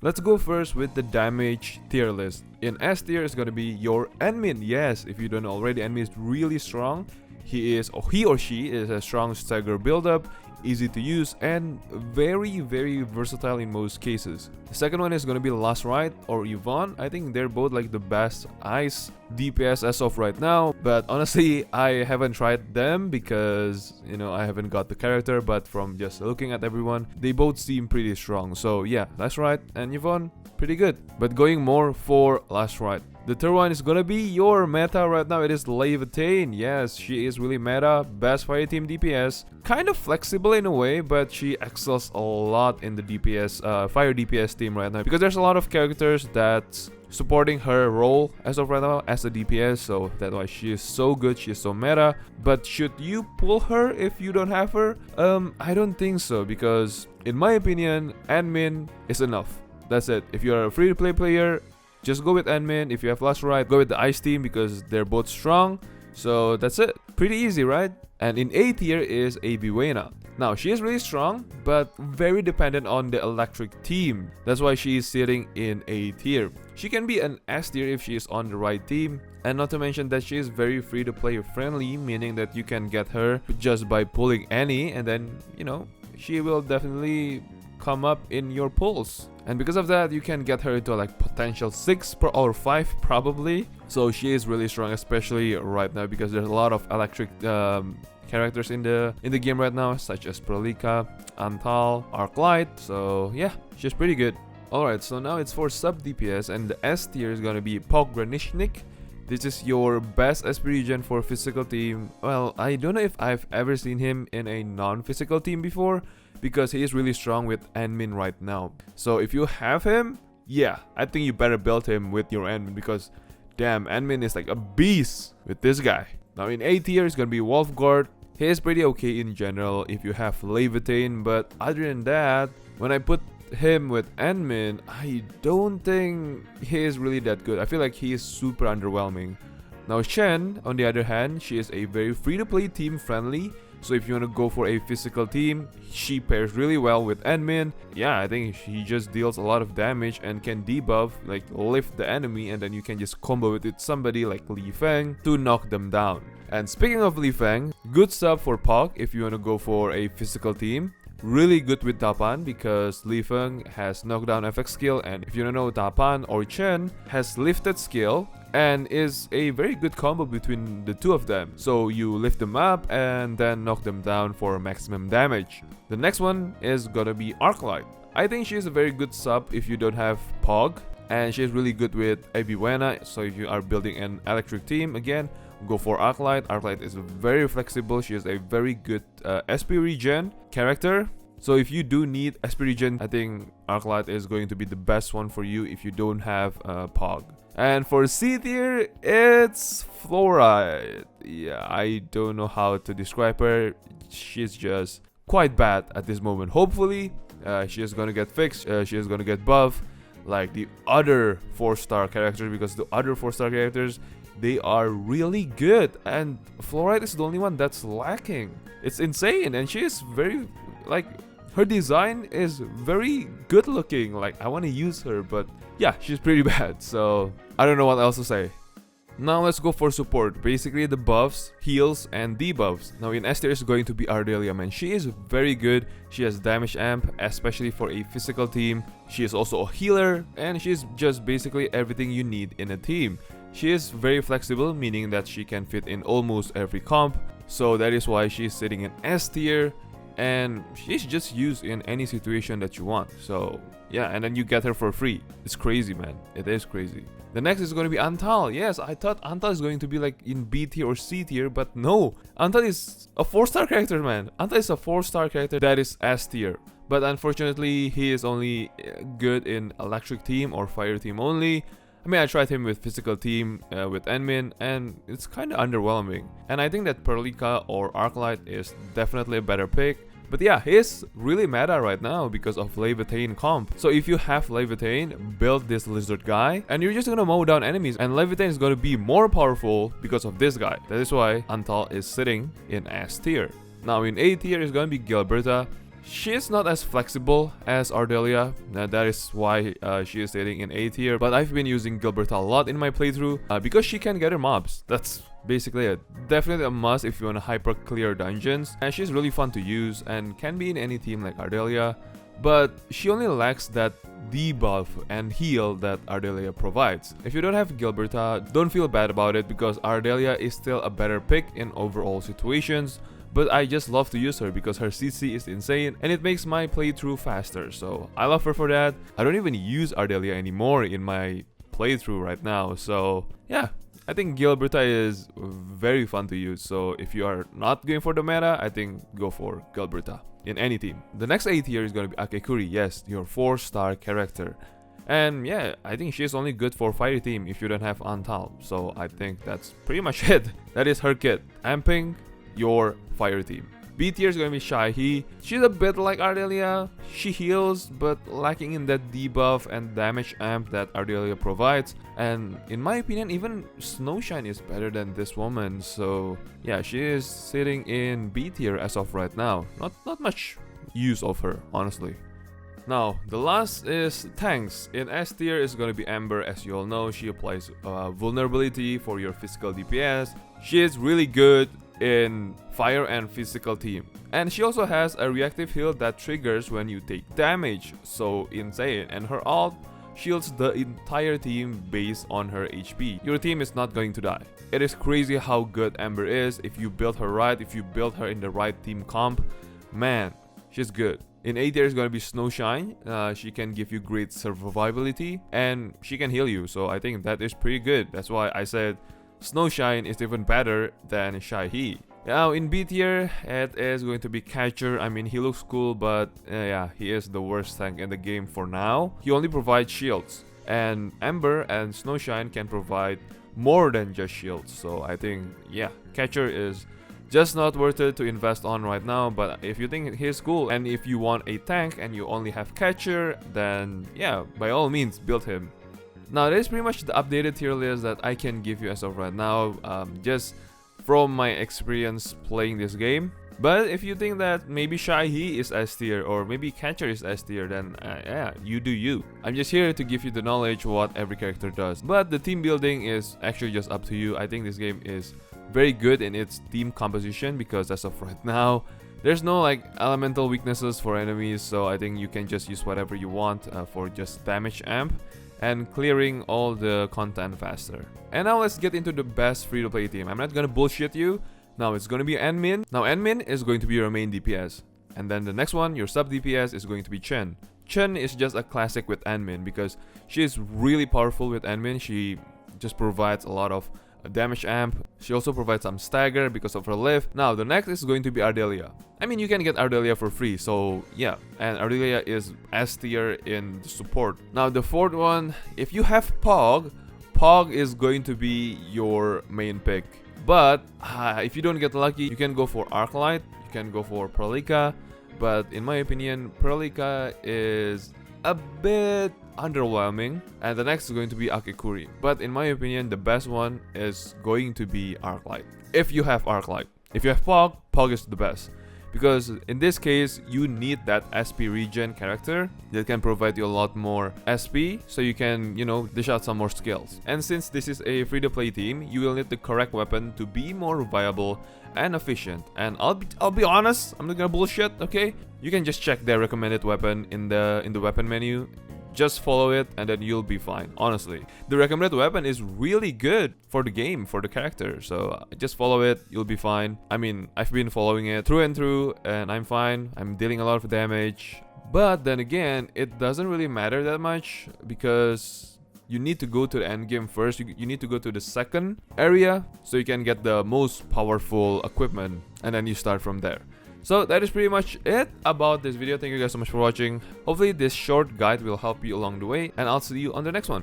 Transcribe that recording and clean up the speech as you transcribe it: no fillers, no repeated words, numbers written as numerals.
Let's go first with the damage tier list. In S tier is gonna be your Enmin. Yes, if you don't know already, Enmin is really strong. He or she is a strong stagger build-up, easy to use, and very versatile in most cases. The second one is gonna be Last Ride or Yvonne. I think they're both like the best ice DPS as of right now, but honestly I haven't tried them because I haven't got the character, but from just looking at everyone, they both seem pretty strong. So yeah, Last Ride and Yvonne, pretty good, but going more for Last Ride. The third one is gonna be your meta right now. It is Levitain. Yes, she is really meta, best fire team DPS, kind of flexible in a way, but she excels a lot in the DPS, fire DPS team right now, because there's a lot of characters that's supporting her role as of right now as a DPS, so that's why she is so good, she is so meta. But should you pull her if you don't have her? I don't think so, because in my opinion, admin is enough. That's it. If you're a free-to-play player, just go with admin. If you have Last Ride, go with the ice team because they're both strong. So that's it. Pretty easy, right? And in A tier is Abiwena. Now, she is really strong, but very dependent on the electric team. That's why she is sitting in A tier. She can be an S tier if she is on the right team. And not to mention that she is very free-to-play friendly, meaning that you can get her just by pulling any, and then, she will definitely come up in your pulls. And because of that, you can get her into like potential 6 or 5 probably. So she is really strong, especially right now, because there's a lot of electric characters in the game right now, such as Prolika, Antal, Arknight. So yeah, she's pretty good. Alright, so now it's for sub DPS, and the S tier is gonna be Pogranishnik. This is your best SP regen for physical team. Well, I don't know if I've ever seen him in a non-physical team before, because he is really strong with admin right now. So if you have him, yeah, I think you better build him with your admin, because damn, admin is like a beast with this guy. Now in A tier is gonna be Wolfguard. He is pretty okay in general if you have Levitain, but other than that, when I put him with admin, I don't think he is really that good. I feel like he is super underwhelming. Now Shen, on the other hand, she is a very free-to-play team friendly. So if you want to go for a physical team, she pairs really well with admin. Yeah, I think she just deals a lot of damage and can debuff, like lift the enemy, and then you can just combo it with somebody like Li Feng to knock them down. And speaking of Li Feng, good sub for Pog if you want to go for a physical team. Really good with Tapan because Li Feng has knockdown FX skill, and if you don't know, Tapan or Chen has lifted skill and is a very good combo between the two of them. So you lift them up and then knock them down for maximum damage. The next one is gonna be Arknight. I think she's a very good sub if you don't have Pog, and she's really good with Abiwena. So if you are building an electric team, again, go for Arknight. Arknight is very flexible. She is a very good SP regen character. So if you do need SP regen, I think Arknight is going to be the best one for you if you don't have Pog. And for C tier, it's Fluoride. Yeah, I don't know how to describe her. She's just quite bad at this moment. Hopefully, she is gonna get fixed. She is gonna get buffed like the other 4-star characters, because the other 4-star characters, they are really good, and Fluoride is the only one that's lacking. It's insane, and she is very, like, her design is very good looking. Like, I want to use her, but yeah, she's pretty bad. So I don't know what else to say. Now let's go for support. Basically the buffs, heals, and debuffs. Now in S tier is going to be Ardelia, man. She is very good. She has damage amp, especially for a physical team. She is also a healer, and she's just basically everything you need in a team. She is very flexible, meaning that she can fit in almost every comp. So that is why she's sitting in S tier, and she's just used in any situation that you want. So yeah, and then you get her for free. It's crazy, man. It is crazy. The next is going to be Antal. Yes, I thought Antal is going to be like in B tier or C tier, but no. Antal is a 4-star character, man. Antal is a 4-star character that is S tier. But unfortunately, he is only good in electric team or fire team only. I mean, I tried him with physical team, with admin, and it's kind of underwhelming. And I think that Perlika or Arknight is definitely a better pick. But yeah, he's really meta right now because of Levitain comp. So if you have Levitain, build this lizard guy, and you're just gonna mow down enemies. And Levitain is gonna be more powerful because of this guy. That is why Antal is sitting in S tier. Now in A tier is gonna be Gilberta. She is not as flexible as Ardelia, that is why she is sitting in A tier, but I've been using Gilberta a lot in my playthrough because she can gather mobs. That's basically it. Definitely a must if you want to hyper clear dungeons, and she's really fun to use and can be in any team like Ardelia, but she only lacks that debuff and heal that Ardelia provides. If you don't have Gilberta, don't feel bad about it because Ardelia is still a better pick in overall situations. But I just love to use her because her CC is insane and it makes my playthrough faster, so I love her for that. I don't even use Ardelia anymore in my playthrough right now, so yeah. I think Gilberta is very fun to use, so if you are not going for the meta, I think go for Gilberta in any team. The next A tier is going to be Akekuri, yes, your 4-star character. And yeah, I think she's only good for fire team if you don't have Antal, so I think that's pretty much it. That is her kit, amping your fire team. B tier is going to be Shaihi. She's a bit like Ardelia. She heals, but lacking in that debuff and damage amp that Ardelia provides. And in my opinion, even Snowshine is better than this woman. So yeah, she is sitting in B tier as of right now. Not much use of her, honestly. Now, the last is tanks. In S tier is going to be Amber. As you all know, she applies vulnerability for your physical DPS. She is really good in fire and physical team, and she also has a reactive heal that triggers when you take damage, so insane. And her ult shields the entire team based on her HP. Your team is not going to die. It is crazy how good Amber is. If you build her right, if you build her in the right team comp, man, she's good. In A tier is going to be Snowshine. She can give you great survivability and she can heal you, so I think that is pretty good. That's why I said Snowshine is even better than Shaihi. Now in B tier, it is going to be Catcher. I mean, he looks cool, but yeah, he is the worst tank in the game for now. He only provides shields, and Amber and Snowshine can provide more than just shields. So I think, yeah, Catcher is just not worth it to invest on right now. But if you think he's cool and if you want a tank and you only have Catcher, then yeah, by all means build him. Now that is pretty much the updated tier list that I can give you as of right now, just from my experience playing this game. But if you think that maybe Shaihi is S tier or maybe Catcher is S tier, then yeah, you do you. I'm just here to give you the knowledge what every character does. But the team building is actually just up to you. I think this game is very good in its team composition because as of right now, there's no like elemental weaknesses for enemies, so I think you can just use whatever you want for just damage amp and clearing all the content faster. And now let's get into the best free-to-play team. I'm not gonna bullshit you. Now it's gonna be Enmin. Now Enmin is going to be your main DPS. And then the next one, your sub DPS, is going to be Chen. Chen is just a classic with Enmin because she is really powerful with Enmin. She just provides a lot of damage amp. She also provides some stagger because of her lift. Now the next is going to be Ardelia. I mean, you can get Ardelia for free, so yeah. And Ardelia is S tier in the support. Now the fourth one, if you have Pog, Pog is going to be your main pick. But if you don't get lucky, you can go for Arknight, you can go for Perlika. But in my opinion, Perlika is a bit underwhelming, and the next is going to be Akekuri. But in my opinion, the best one is going to be Arknight. If you have Arknight. If you have Pog, Pog is the best. Because in this case, you need that SP regen character that can provide you a lot more SP, so you can, you know, dish out some more skills. And since this is a free-to-play team, you will need the correct weapon to be more viable and efficient. And I'll be honest, I'm not gonna bullshit, okay? You can just check their recommended weapon in the weapon menu. Just follow it and then you'll be fine, honestly. The recommended weapon is really good for the game, for the character. So just follow it, you'll be fine. I mean, I've been following it through and through and I'm fine. I'm dealing a lot of damage. But then again, it doesn't really matter that much because you need to go to the end game first. You need to go to the second area so you can get the most powerful equipment and then you start from there. So that is pretty much it about this video. Thank you guys so much for watching. Hopefully this short guide will help you along the way, and I'll see you on the next one.